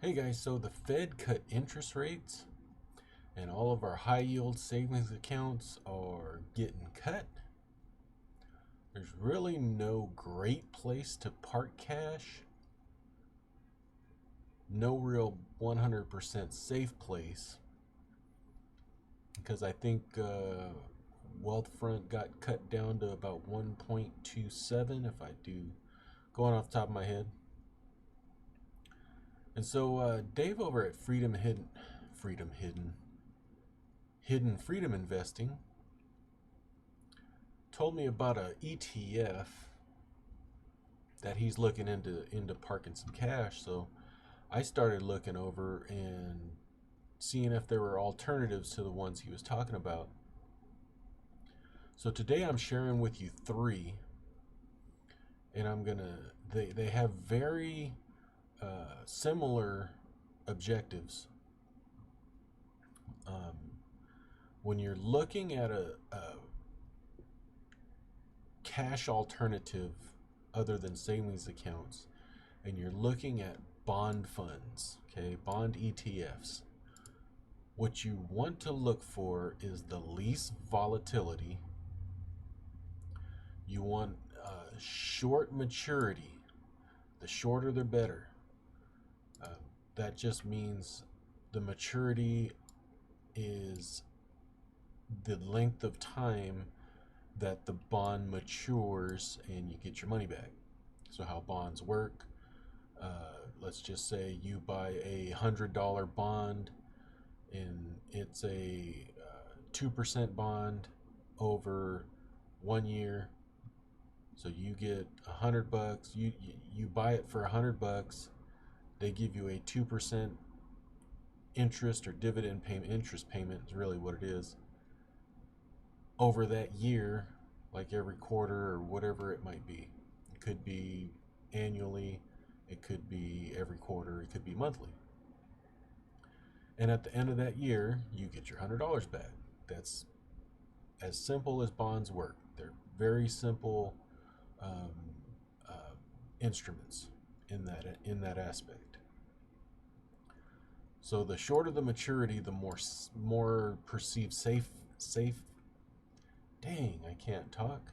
Hey guys, so the Fed cut interest rates and all of our high yield savings accounts are getting cut. There's really no great place to park cash, no real 100% safe place, because I think Wealthfront got cut down to about 1.27 if I do going off the top of my head. And so Dave over at Hidden Freedom Investing told me about a ETF that he's looking into parking some cash. So I started looking over and seeing if there were alternatives to the ones he was talking about. So today I'm sharing with you three, and they have very similar objectives. When you're looking at a cash alternative other than savings accounts, and you're looking at bond funds, okay, bond ETFs, what you want to look for is the least volatility. You want short maturity. The shorter the better. That just means the maturity is the length of time that the bond matures and you get your money back. So how bonds work, let's just say you buy a $100 bond and it's a 2% bond over 1 year. So you get $100. You buy it for $100. They give you a 2% interest or dividend payment. Interest payment is really what it is over that year, like every quarter or whatever it might be. It could be annually, it could be every quarter, it could be monthly. And at the end of that year, you get your $100 back. That's as simple as bonds work. They're very simple instruments in that aspect. So the shorter the maturity, the more perceived safe. Dang, I can't talk.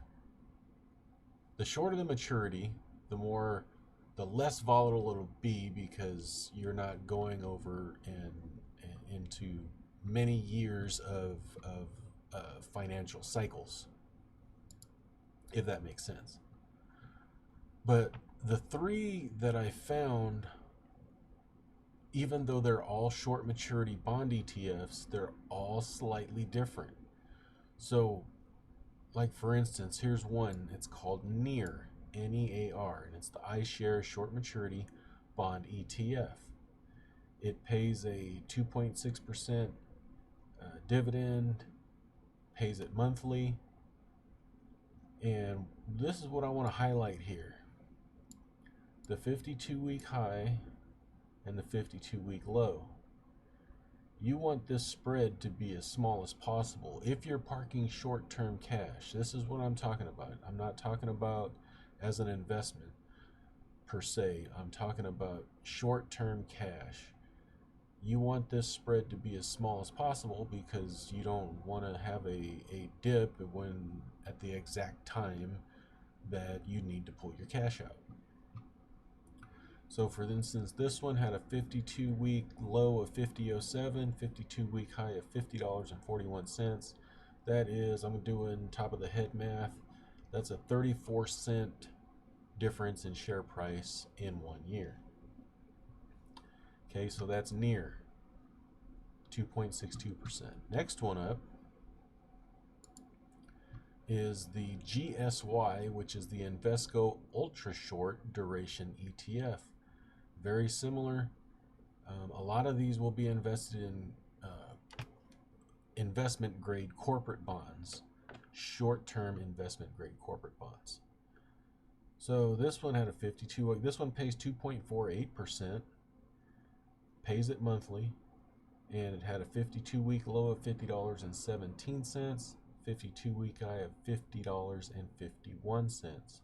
The shorter the maturity, the less volatile it'll be, because you're not going over and into many years of financial cycles, if that makes sense. But the three that I found, even though they're all short maturity bond ETFs, they're all slightly different. So, like for instance, here's one. It's called NEAR, NEAR, and it's the iShares Short Maturity Bond ETF. It pays a 2.6% dividend, pays it monthly, and this is what I want to highlight here. The 52-week high and the 52-week low. You want this spread to be as small as possible. If you're parking short-term cash, this is what I'm talking about. I'm not talking about as an investment per se. I'm talking about short-term cash. You want this spread to be as small as possible because you don't want to have a dip when at the exact time that you need to pull your cash out. So for instance, this one had a 52-week low of $50.07, 52-week high of $50.41. That is, I'm doing top of the head math, that's a 34-cent difference in share price in 1 year. Okay, so that's near 2.62%. Next one up is the GSY, which is the Invesco Ultrashort Duration ETF. Very similar. A lot of these will be invested in investment grade corporate bonds, short-term investment grade corporate bonds. So this one had a 52. This one pays 2.48%, pays it monthly, and it had a 52-week low of $50.17, 52-week high of $50.51.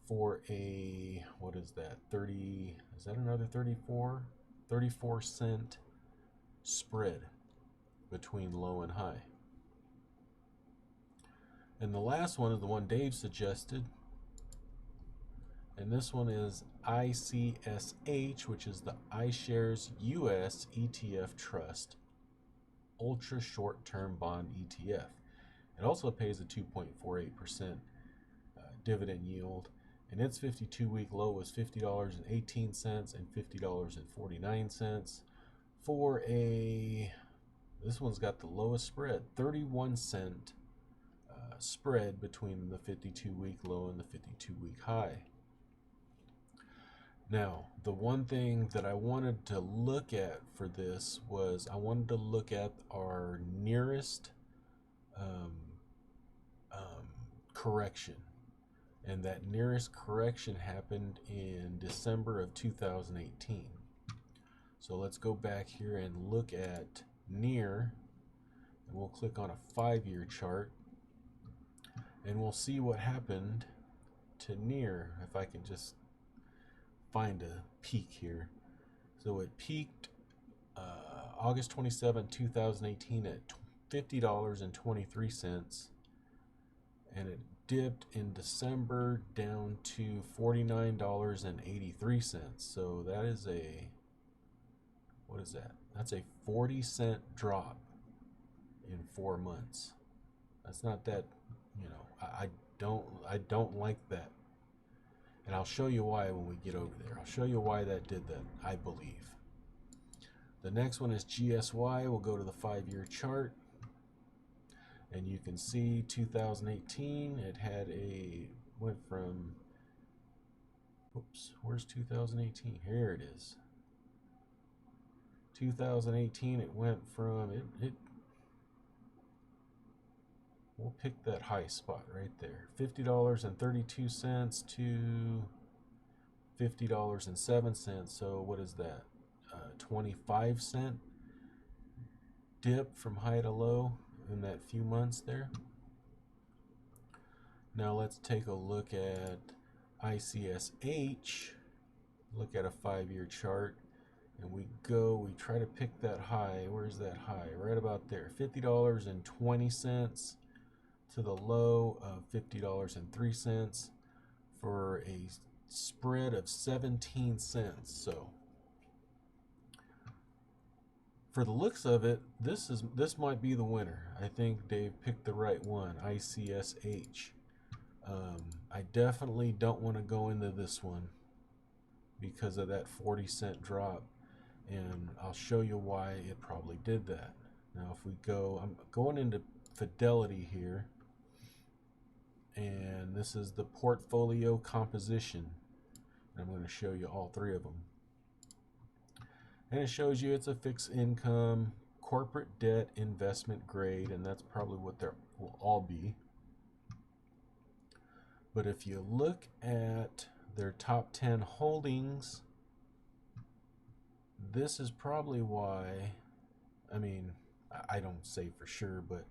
For a, what is that, 30, is that another 34? 34-cent spread between low and high. And the last one is the one Dave suggested. And this one is ICSH, which is the iShares US ETF Trust Ultra Short Term Bond ETF. It also pays a 2.48% dividend yield, and its 52-week low was $50.18 and $50.49 for a, this one's got the lowest spread, 31-cent spread between the 52-week low and the 52-week high. Now, the one thing that I wanted to look at for this was I wanted to look at our nearest correction. And that nearest correction happened in December of 2018. So let's go back here and look at near, and we'll click on a 5-year chart, and we'll see what happened to near. If I can just find a peak here. So it peaked August 27, 2018 at $50.23, and it dipped in December down to $49.83. So that is a, what is that? That's a 40-cent drop in 4 months. That's not that, you know, I don't like that. And I'll show you why when we get over there. I'll show you why that did that, I believe. The next one is GSY. We'll go to the 5-year chart. And you can see 2018, it had a, went from, oops, where's 2018? Here it is. 2018, it went from, we'll pick that high spot right there. $50.32 to $50.07. So what is that? 25-cent dip from high to low in that few months there. Now let's take a look at ICSH. Look at a 5-year chart, and we try to pick that high. Where's that high? Right about there. $50.20 to the low of $50.03 for a spread of 17 cents. So for the looks of it, this might be the winner. I think Dave picked the right one, ICSH. I definitely don't want to go into this one because of that 40-cent drop, and I'll show you why it probably did that. Now if we go, I'm going into Fidelity here, and this is the portfolio composition. I'm going to show you all 3 of them. And it shows you it's a fixed income, corporate debt, investment grade, and that's probably what they will all be. But if you look at their top 10 holdings, this is probably why, I mean, I don't say for sure, but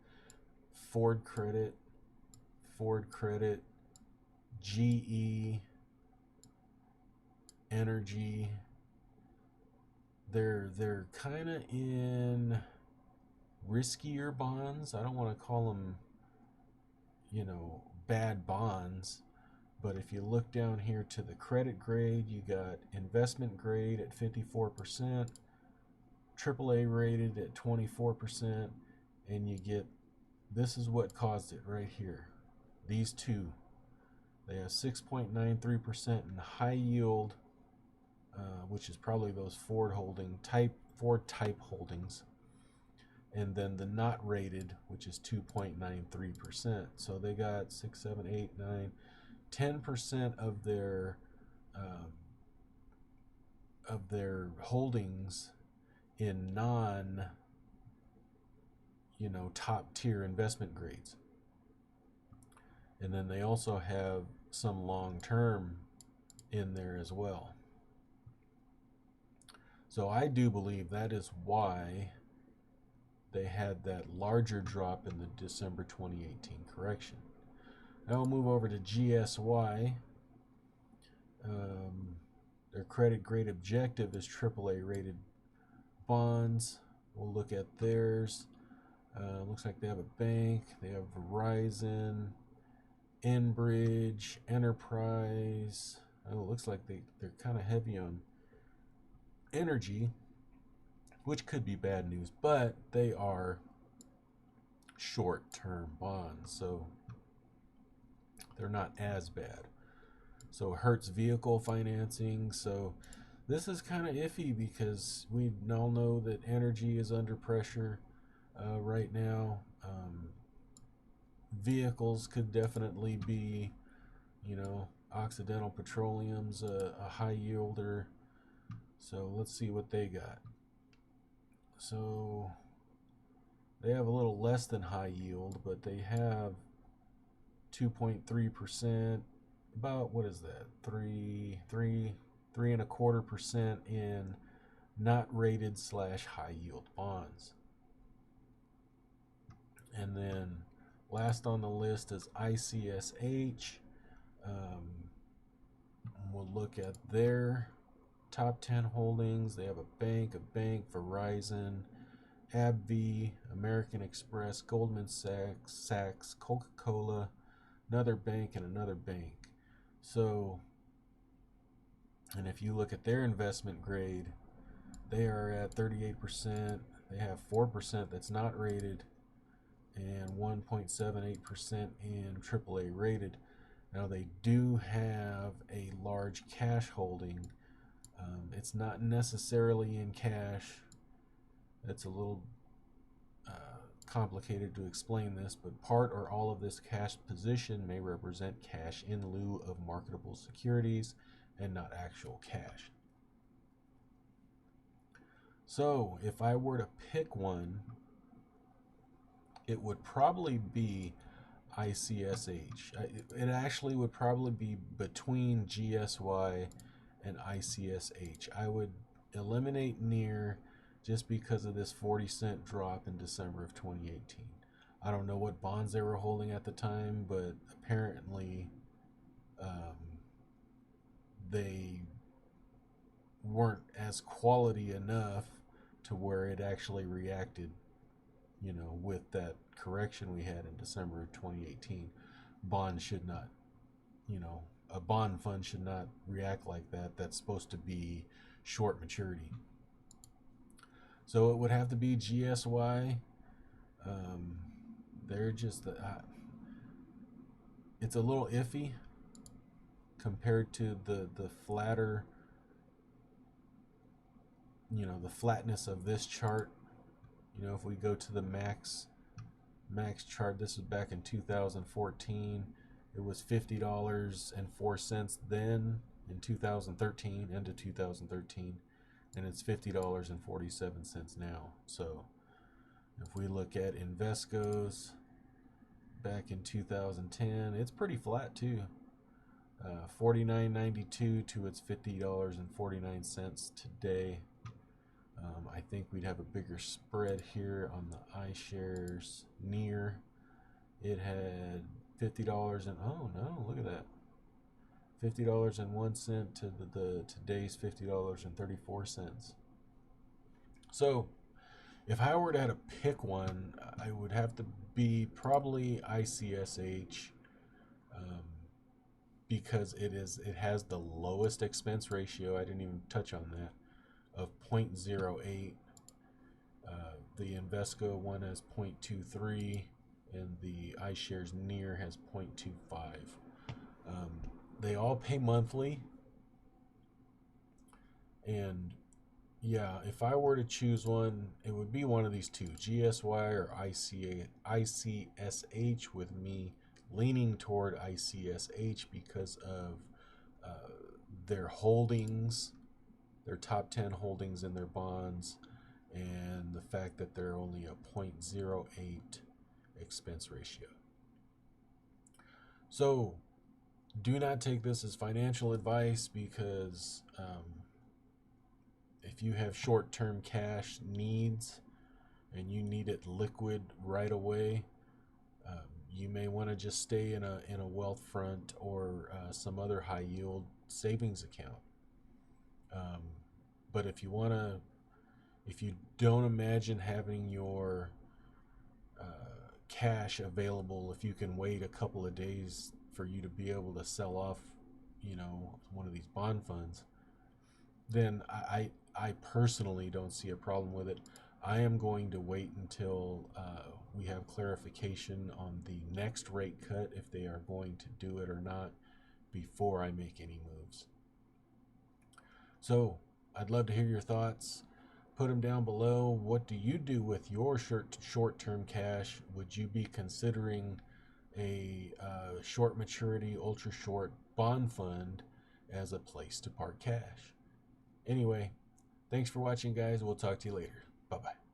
Ford Credit, GE, Energy, they're kind of in riskier bonds. I don't want to call them, you know, bad bonds, but if you look down here to the credit grade, you got investment grade at 54%, AAA rated at 24%, and you get, this is what caused it right here. These two, they have 6.93% in high yield, which is probably those Ford type holdings, and then the not rated, which is 2.93%. So they got 6, 7, 8, 9, 10% of their holdings in non, you know, top tier investment grades. And then they also have some long term in there as well. So I do believe that is why they had that larger drop in the December 2018 correction. Now we'll move over to GSY. Their credit grade objective is AAA rated bonds. We'll look at theirs. Looks like they have a bank. They have Verizon, Enbridge, Enterprise. Oh, it looks like they're kind of heavy on energy, which could be bad news, but they are short-term bonds, so they're not as bad. So Hertz vehicle financing. So this is kind of iffy because we all know that energy is under pressure right now. Vehicles could definitely be, Occidental Petroleum's a high yielder. So let's see what they got. So they have a little less than high yield, but they have 2.3%. About, what is that? Three and a quarter percent in not rated / high yield bonds. And then last on the list is ICSH. We'll look at their top 10 holdings. They have a bank, Verizon, AbbVie, American Express, Goldman Sachs, Coca-Cola, another bank, and another bank. So, and if you look at their investment grade, they are at 38%. They have 4% that's not rated and 1.78% in AAA rated. Now they do have a large cash holding. It's not necessarily in cash. It's a little complicated to explain this, but part or all of this cash position may represent cash in lieu of marketable securities and not actual cash. So if I were to pick one, it would probably be ICSH. It actually would probably be between GSY and ICSH. I would eliminate NEAR just because of this 40-cent drop in December of 2018. I don't know what bonds they were holding at the time, but apparently they weren't as quality enough to where it actually reacted, with that correction we had in December of 2018. Bonds should not, a bond fund should not react like that. That's supposed to be short maturity. So it would have to be GSY. They're just, it's a little iffy compared to the flatter, the flatness of this chart. If we go to the max chart, this was back in 2014. It was $50.04 then in 2013, end of 2013, and it's $50.47 now. So if we look at Invesco's back in 2010, it's pretty flat too. $49.92 to its $50.49 today. I think we'd have a bigger spread here on the iShares NEAR. It had $50 and oh no, look at that. $50.01 to the today's $50.34. So if I were to have to pick one, I would have to be probably ICSH, because it has the lowest expense ratio. I didn't even touch on that, of 0.08. The Invesco one has 0.23, and the iShares NEAR has 0.25. They all pay monthly, and yeah, if I were to choose one, it would be one of these two, GSY or ICSH, with me leaning toward ICSH because of their holdings, their top 10 holdings in their bonds, and the fact that they're only a 0.08 expense ratio. So do not take this as financial advice, because if you have short-term cash needs and you need it liquid right away, you may want to just stay in a Wealthfront or some other high-yield savings account. Um, but if you don't imagine having your cash available, if you can wait a couple of days for you to be able to sell off, one of these bond funds, then I personally don't see a problem with it. I am going to wait until we have clarification on the next rate cut, if they are going to do it or not, before I make any moves. So I'd love to hear your thoughts. Put them down below. What do you do with your short-term cash? Would you be considering a short maturity, ultra short bond fund as a place to park cash? Anyway, thanks for watching, guys. We'll talk to you later. Bye-bye.